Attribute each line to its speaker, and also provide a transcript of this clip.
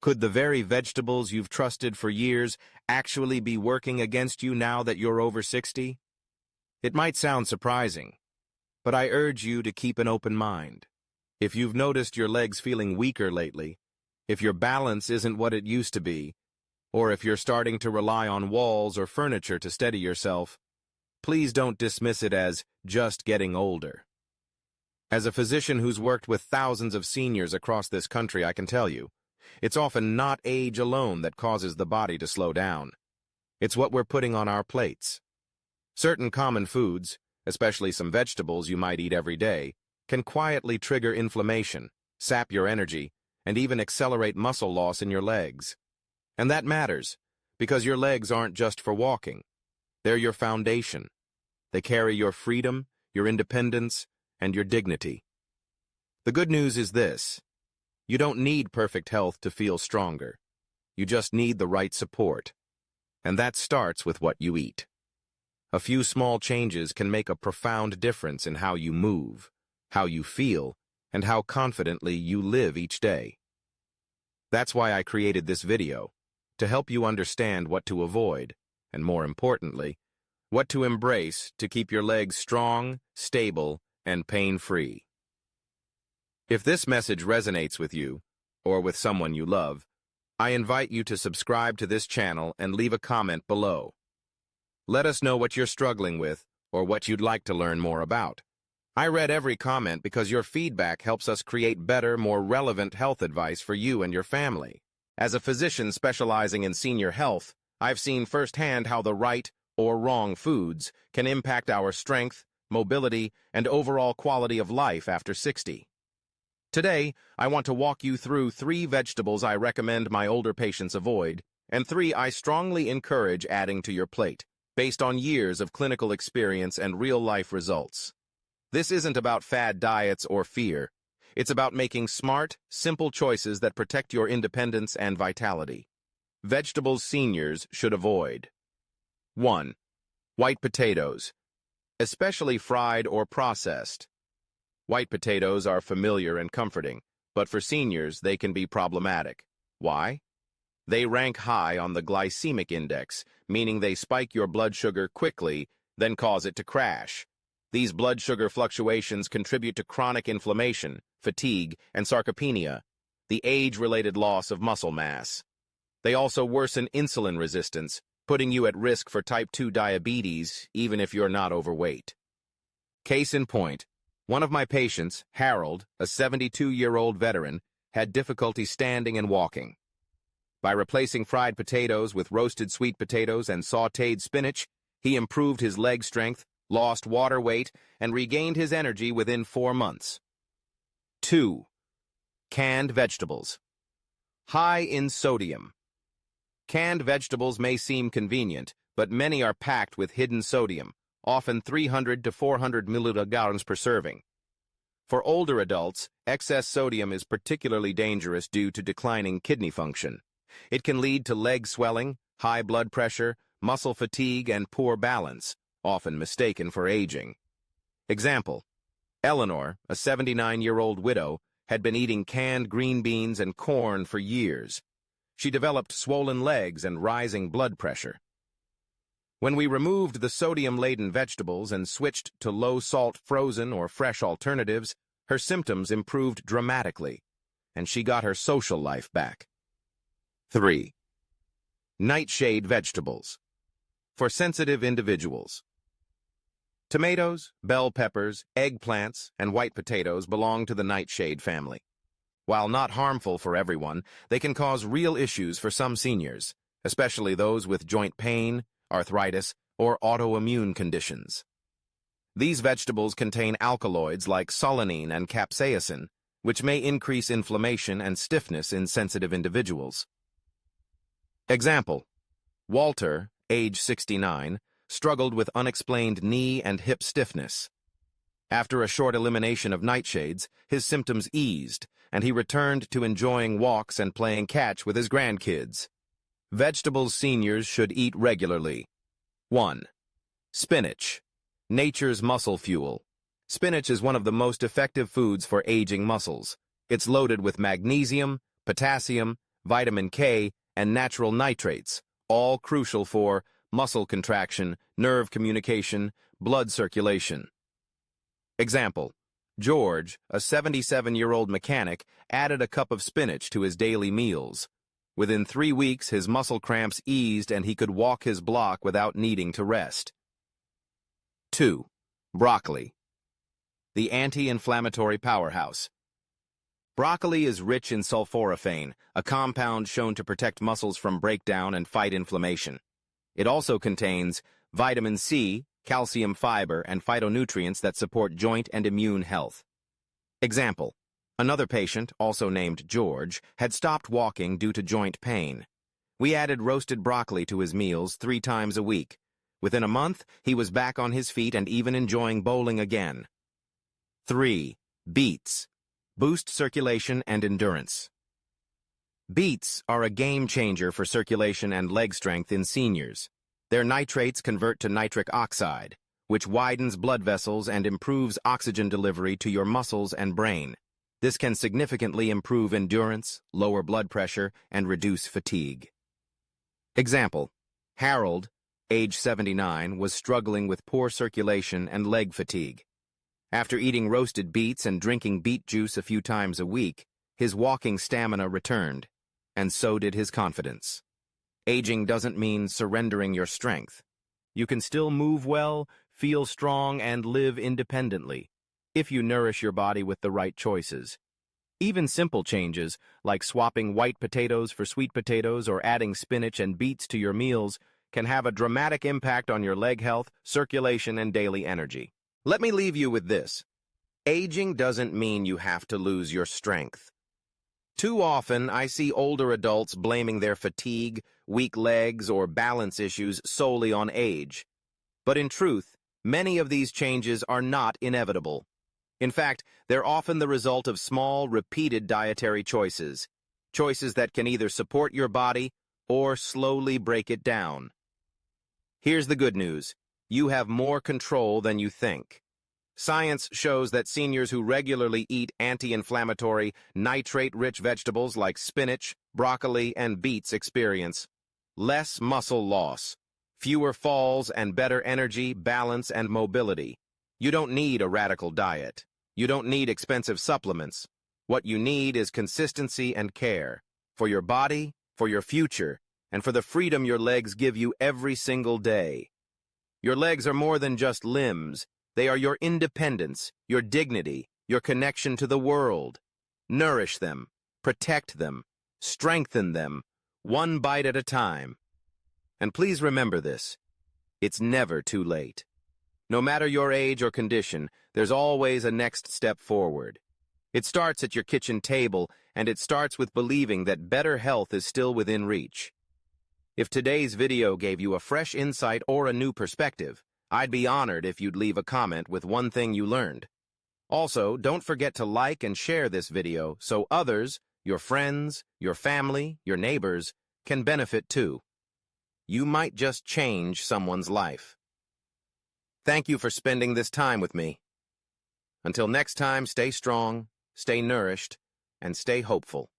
Speaker 1: Could the very vegetables you've trusted for years actually be working against you now that you're over 60? It might sound surprising, but I urge you to keep an open mind. If you've noticed your legs feeling weaker lately, if your balance isn't what it used to be, or if you're starting to rely on walls or furniture to steady yourself, please don't dismiss it as just getting older. As a physician who's worked with thousands of seniors across this country, I can tell you, it's often not age alone that causes the body to slow down. It's what we're putting on our plates. Certain common foods, especially some vegetables you might eat every day, can quietly trigger inflammation, sap your energy, and even accelerate muscle loss in your legs. And that matters, because your legs aren't just for walking. They're your foundation. They carry your freedom, your independence, and your dignity. The good news is this: you don't need perfect health to feel stronger. You just need the right support. And that starts with what you eat. A few small changes can make a profound difference in how you move, how you feel, and how confidently you live each day. That's why I created this video, to help you understand what to avoid, and more importantly, what to embrace to keep your legs strong, stable, and pain-free. If this message resonates with you, or with someone you love, I invite you to subscribe to this channel and leave a comment below. Let us know what you're struggling with, or what you'd like to learn more about. I read every comment because your feedback helps us create better, more relevant health advice for you and your family. As a physician specializing in senior health, I've seen firsthand how the right or wrong foods can impact our strength, mobility, and overall quality of life after 60. Today, I want to walk you through 3 vegetables I recommend my older patients avoid, and 3 I strongly encourage adding to your plate, based on years of clinical experience and real-life results. This isn't about fad diets or fear. It's about making smart, simple choices that protect your independence and vitality. Vegetables seniors should avoid. 1. White potatoes, especially fried or processed. White potatoes are familiar and comforting, but for seniors, they can be problematic. Why? They rank high on the glycemic index, meaning they spike your blood sugar quickly, then cause it to crash. These blood sugar fluctuations contribute to chronic inflammation, fatigue, and sarcopenia, the age-related loss of muscle mass. They also worsen insulin resistance, putting you at risk for type 2 diabetes, even if you're not overweight. Case in point, one of my patients, Harold, a 72-year-old veteran, had difficulty standing and walking. By replacing fried potatoes with roasted sweet potatoes and sautéed spinach, he improved his leg strength, lost water weight, and regained his energy within 4 months. 2. Canned vegetables. High in sodium. Canned vegetables may seem convenient, but many are packed with hidden sodium, often 300 to 400 milligrams per serving. For older adults, excess sodium is particularly dangerous due to declining kidney function. It can lead to leg swelling, high blood pressure, muscle fatigue, and poor balance, often mistaken for aging. Example: Eleanor, a 79-year-old widow, had been eating canned green beans and corn for years. She developed swollen legs and rising blood pressure. When we removed the sodium-laden vegetables and switched to low-salt frozen or fresh alternatives, her symptoms improved dramatically, and she got her social life back. 3. Nightshade vegetables. For sensitive individuals. Tomatoes, bell peppers, eggplants, and white potatoes belong to the nightshade family. While not harmful for everyone, they can cause real issues for some seniors, especially those with joint pain, arthritis, or autoimmune conditions. These vegetables contain alkaloids like solanine and capsaicin, which may increase inflammation and stiffness in sensitive individuals. Example: Walter, age 69, struggled with unexplained knee and hip stiffness. After a short elimination of nightshades, his symptoms eased, and he returned to enjoying walks and playing catch with his grandkids. Vegetables seniors should eat regularly. 1. Spinach, nature's muscle fuel. Spinach is one of the most effective foods for aging muscles. It's loaded with magnesium, potassium, vitamin K, and natural nitrates, all crucial for muscle contraction, nerve communication, blood circulation. Example: George, a 77-year-old mechanic, added a cup of spinach to his daily meals. Within 3 weeks, his muscle cramps eased and he could walk his block without needing to rest. 2. Broccoli, the anti-inflammatory powerhouse. Broccoli is rich in sulforaphane, a compound shown to protect muscles from breakdown and fight inflammation. It also contains vitamin C, calcium fiber, and phytonutrients that support joint and immune health. Example: another patient, also named George, had stopped walking due to joint pain. We added roasted broccoli to his meals 3 times a week. Within a month, he was back on his feet and even enjoying bowling again. 3. Beets. Boost circulation and endurance. Beets are a game changer for circulation and leg strength in seniors. Their nitrates convert to nitric oxide, which widens blood vessels and improves oxygen delivery to your muscles and brain. This can significantly improve endurance, lower blood pressure, and reduce fatigue. Example: Harold, age 79, was struggling with poor circulation and leg fatigue. After eating roasted beets and drinking beet juice a few times a week, his walking stamina returned, and so did his confidence. Aging doesn't mean surrendering your strength. You can still move well, feel strong, and live independently, if you nourish your body with the right choices. Even simple changes, like swapping white potatoes for sweet potatoes or adding spinach and beets to your meals, can have a dramatic impact on your leg health, circulation, and daily energy. Let me leave you with this. Aging doesn't mean you have to lose your strength. Too often, I see older adults blaming their fatigue, weak legs, or balance issues solely on age. But in truth, many of these changes are not inevitable. In fact, they're often the result of small, repeated dietary choices. Choices that can either support your body or slowly break it down. Here's the good news. You have more control than you think. Science shows that seniors who regularly eat anti-inflammatory, nitrate-rich vegetables like spinach, broccoli, and beets experience less muscle loss, fewer falls, and better energy, balance, and mobility. You don't need a radical diet. You don't need expensive supplements. What you need is consistency and care for your body, for your future, and for the freedom your legs give you every single day. Your legs are more than just limbs. They are your independence, your dignity, your connection to the world. Nourish them, protect them, strengthen them, one bite at a time. And please remember this: it's never too late. No matter your age or condition, there's always a next step forward. It starts at your kitchen table, and it starts with believing that better health is still within reach. If today's video gave you a fresh insight or a new perspective, I'd be honored if you'd leave a comment with one thing you learned. Also, don't forget to like and share this video so others, your friends, your family, your neighbors, can benefit too. You might just change someone's life. Thank you for spending this time with me. Until next time, stay strong, stay nourished, and stay hopeful.